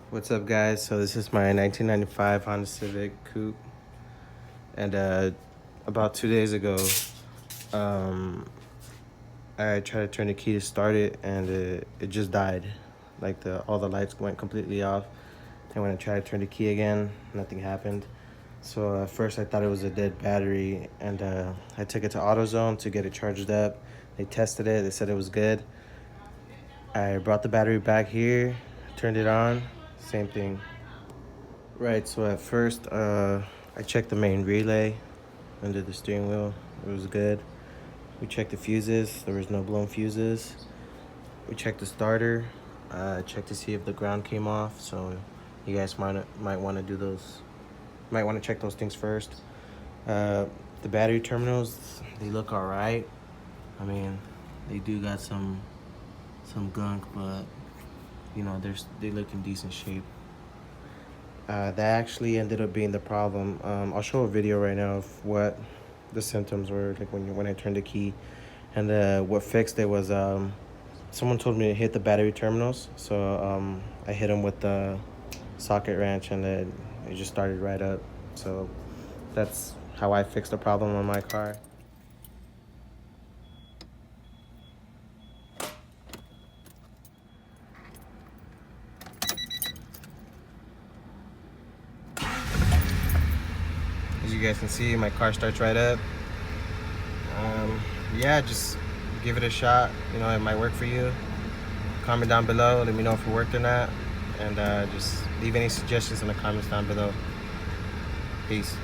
What's up, guys? So this is my 1995 Honda Civic Coupe, and about 2 days ago, um, I tried to turn the key to start it, and it just died. Like all the lights went completely off, and when I tried to turn the key again, nothing happened. So at first I thought it was a dead battery, and I took it to AutoZone to get it charged up. They tested it. They said it was good. I brought the battery back here, turned it on, same thing. Right, so at first, I checked the main relay under the steering wheel. It was good. We checked the fuses. There was no blown fuses. We checked the starter. Checked to see if the ground came off. So you guys might want to do those. Might want to check those things first. The battery terminals, they look all right. I mean, they do got some gunk, but you know, they look in decent shape. That actually ended up being the problem. I'll show a video right now of what the symptoms were like when I turned the key, and what fixed it was someone told me to hit the battery terminals, so I hit them with the socket wrench, and it just started right up. So that's how I fixed the problem on my car. As you guys can see, my car starts right up. Yeah, just give it a shot. You know, it might work for you. Comment down below. Let me know if it worked or not. And just leave any suggestions in the comments down below. Peace.